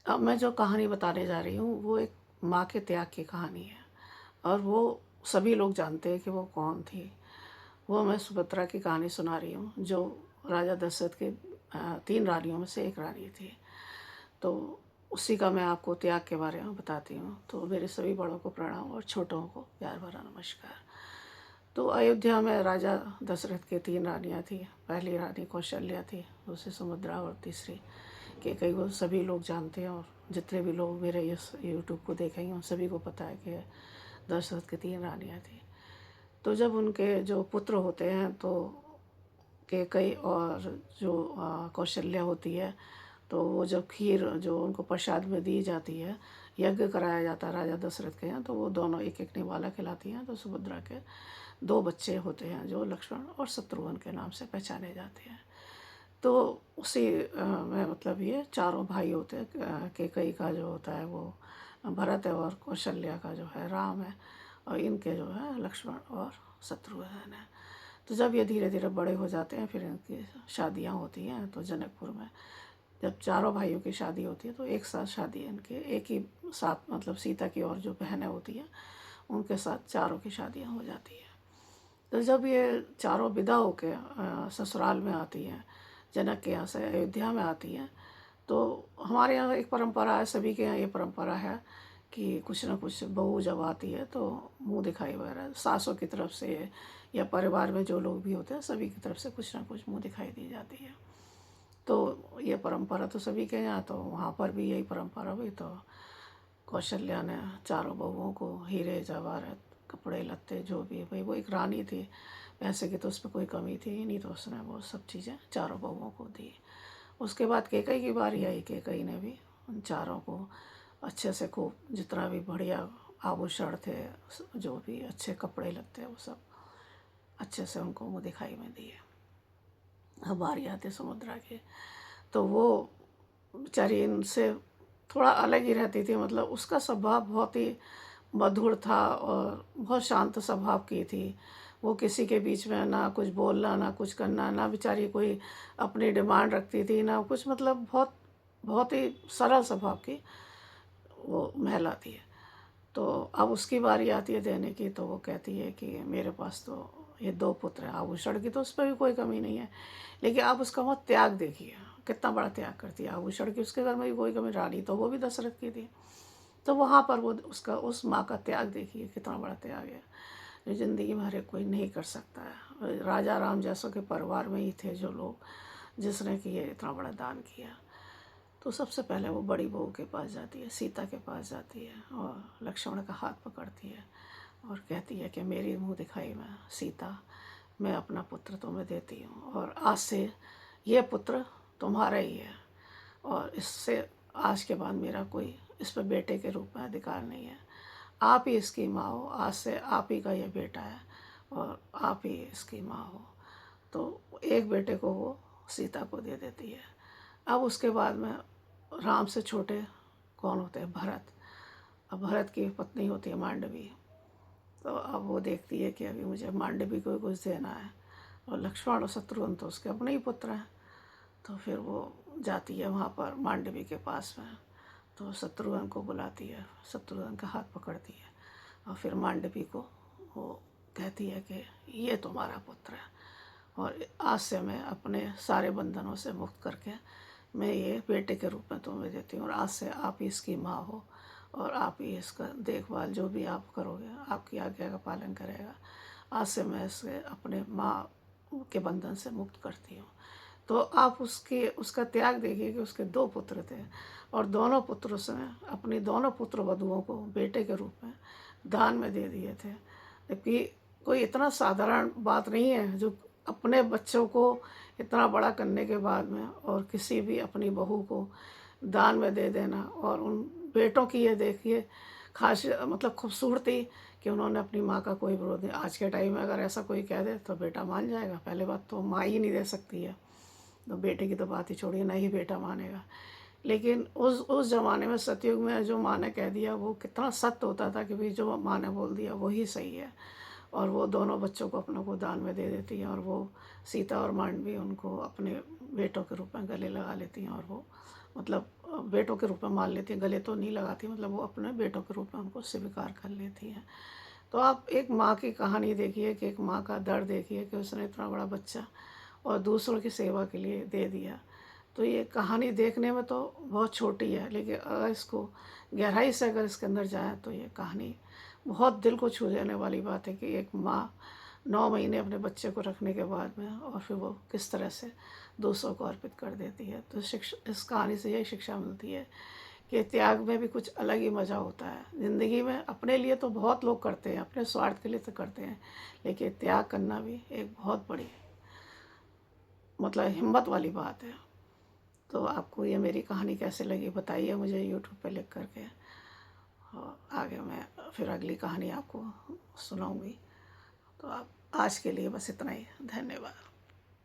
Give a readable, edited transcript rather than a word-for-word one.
अब मैं जो कहानी बताने जा रही हूँ वो एक माँ के त्याग की कहानी है, और वो सभी लोग जानते हैं कि वो कौन थी। वो मैं सुभद्रा की कहानी सुना रही हूँ, जो राजा दशरथ के 3 रानियों में से एक रानी थी। तो उसी का मैं आपको त्याग के बारे में बताती हूँ। तो मेरे सभी बड़ों को प्रणाम और छोटों को प्यार भरा नमस्कार। तो अयोध्या में राजा दशरथ के 3 रानियाँ थी। पहली रानी कौशल्या थी, दूसरी सुभद्रा और तीसरी कैकई। वो सभी लोग जानते हैं, और जितने भी लोग मेरे इस यूट्यूब को देखेंगे उन सभी को पता है कि दशरथ की 3 रानियाँ थी। तो जब उनके जो पुत्र होते हैं तो कैकई और जो कौशल्या होती है, तो वो जब खीर जो उनको प्रसाद में दी जाती है, यज्ञ कराया जाता है राजा दशरथ के यहाँ, तो वो दोनों एक एक निवाला खिलाती हैं। तो सुभद्रा के 2 बच्चे होते हैं जो लक्ष्मण और शत्रुघ्न के नाम से पहचाने जाते हैं। तो उसी में मतलब ये चारों भाई होते हैं। कैकई का जो होता है वो भरत है, और कौशल्या का जो है राम है, और इनके जो है लक्ष्मण और शत्रुघ्न है। तो जब ये धीरे धीरे बड़े हो जाते हैं, फिर इनकी शादियाँ होती हैं। तो जनकपुर में जब चारों भाइयों की शादी होती है तो एक साथ शादी है इनके, एक ही साथ, मतलब सीता की और जो बहनें होती हैं उनके साथ चारों की शादियाँ हो जाती हैं। तो जब ये चारों विदा होके ससुराल में आती हैं, जनक के यहाँ से अयोध्या में आती हैं, तो हमारे यहाँ एक परंपरा है, सभी के यहाँ ये परंपरा है कि कुछ ना कुछ बहू जब आती है तो मुंह दिखाई वगैरह सासों की तरफ से या परिवार में जो लोग भी होते हैं सभी की तरफ से कुछ ना कुछ मुंह दिखाई दी जाती है। तो ये परंपरा तो सभी के यहाँ, तो वहाँ पर भी यही परंपरा हुई। तो कौशल्या ने चारों बहुओं को हीरे जवाहरात कपड़े लत्ते जो भी है, भाई वो एक रानी थी, पैसे की तो उस पर कोई कमी थी ही नहीं, तो उसने वो सब चीज़ें चारों बहुओं को दी। उसके बाद कैकई की बारी आई। कैकई ने भी उन चारों को अच्छे से खूब जितना भी बढ़िया आभूषण थे, जो भी अच्छे कपड़े लत्ते, वो सब अच्छे से उनको मुँह दिखाई में दिए। अब बारी आती सुभद्रा की, तो वो बेचारी इनसे थोड़ा अलग ही रहती थी। मतलब उसका स्वभाव बहुत ही मधुर था और बहुत शांत स्वभाव की थी। वो किसी के बीच में ना कुछ बोलना ना कुछ करना, ना बेचारी कोई अपनी डिमांड रखती थी ना कुछ, मतलब बहुत बहुत ही सरल स्वभाव की वो महिला थी। तो अब उसकी बारी आती है देने की, तो वो कहती है कि मेरे पास तो ये 2 पुत्र हैं। आभूषण की तो उस पर भी कोई कमी नहीं है, लेकिन आप उसका वहाँ त्याग देखिए, कितना बड़ा त्याग करती है। आभूषण की उसके घर में भी कोई कमी, रानी तो वो भी दशरथ की थी। तो वहाँ पर वो उसका उस माँ का त्याग देखिए, कितना बड़ा त्याग है, जो ज़िंदगी में हर एक कोई नहीं कर सकता है। राजा राम जैसों के परिवार में ही थे जो लोग, जिसने कि ये इतना बड़ा दान किया। तो सबसे पहले वो बड़ी बहू के पास जाती है, सीता के पास जाती है, और लक्ष्मण का हाथ पकड़ती है और कहती है कि मेरी मुँह दिखाई में सीता, मैं अपना पुत्र तुम्हें देती हूँ, और आज से ये पुत्र तुम्हारा ही है, और इससे आज के बाद मेरा कोई इस पर बेटे के रूप में अधिकार नहीं है। आप ही इसकी माँ हो, आज से आप ही का ये बेटा है और आप ही इसकी माँ हो। तो एक बेटे को वो सीता को दे देती है। अब उसके बाद में राम से छोटे कौन होते हैं? भरत। अब भरत की पत्नी होती है मांडवी। तो अब वो देखती है कि अभी मुझे मांडवी को कुछ देना है, और लक्ष्मण और शत्रुघ्न तो उसके अपने ही पुत्र हैं। तो फिर वो जाती है वहाँ पर मांडवी के पास में, तो शत्रुघ्न को बुलाती है, शत्रुघ्न का हाथ पकड़ती है, और फिर मांडवी को वो कहती है कि ये तुम्हारा पुत्र है, और आज से मैं अपने सारे बंधनों से मुक्त करके मैं ये बेटे के रूप में तुम्हें देती हूँ, और आज से आप ही इसकी माँ हो, और आप ही इसका देखभाल जो भी आप करोगे, आपकी आज्ञा का पालन करेगा। आज से मैं इसे अपने माँ के बंधन से मुक्त करती हूँ। तो आप उसके उसका त्याग देखिए कि उसके 2 पुत्र थे, और दोनों पुत्रों से अपनी दोनों पुत्र वधुओं को बेटे के रूप में दान में दे दिए थे। जबकि कोई इतना साधारण बात नहीं है जो अपने बच्चों को इतना बड़ा करने के बाद में और किसी भी अपनी बहू को दान में दे देना। और उन बेटों की ये देखिए खास मतलब खूबसूरती कि उन्होंने अपनी माँ का कोई विरोध नहीं। आज के टाइम में अगर ऐसा कोई कह दे तो बेटा मान जाएगा। पहले बात तो माँ ही नहीं दे सकती है, तो बेटे की तो बात ही छोड़िए, ना ही बेटा मानेगा। लेकिन उस ज़माने में सतयुग में जो माँ ने कह दिया वो कितना सत्य होता था कि भाई जो माँ ने बोल दिया वही सही है। और वो दोनों बच्चों को अपनों को दान में दे देती हैं, और वो सीता और मांडवी उनको अपने बेटों के रूप में गले लगा लेती हैं, और वो मतलब बेटों के रूप में मान लेती हैं, गले तो नहीं लगाती, मतलब वो अपने बेटों के रूप में उनको स्वीकार कर लेती हैं। तो आप एक माँ की कहानी देखिए कि एक माँ का दर्द देखिए कि उसने इतना बड़ा बच्चा और दूसरों की सेवा के लिए दे दिया। तो ये कहानी देखने में तो बहुत छोटी है, लेकिन अगर इसको गहराई से अगर इसके अंदर जाएँ तो ये कहानी बहुत दिल को छू जाने वाली बात है कि एक माँ 9 महीने अपने बच्चे को रखने के बाद में और फिर वो किस तरह से दूसरों को अर्पित कर देती है। तो इस कहानी से यही शिक्षा मिलती है कि त्याग में भी कुछ अलग ही मज़ा होता है। ज़िंदगी में अपने लिए तो बहुत लोग करते हैं, अपने स्वार्थ के लिए तो करते हैं, लेकिन त्याग करना भी एक बहुत बड़ी मतलब हिम्मत वाली बात है। तो आपको ये मेरी कहानी कैसे लगी बताइए मुझे यूट्यूब पे लिख करके, और आगे मैं फिर अगली कहानी आपको सुनाऊंगी। तो आप आज के लिए बस इतना ही, धन्यवाद।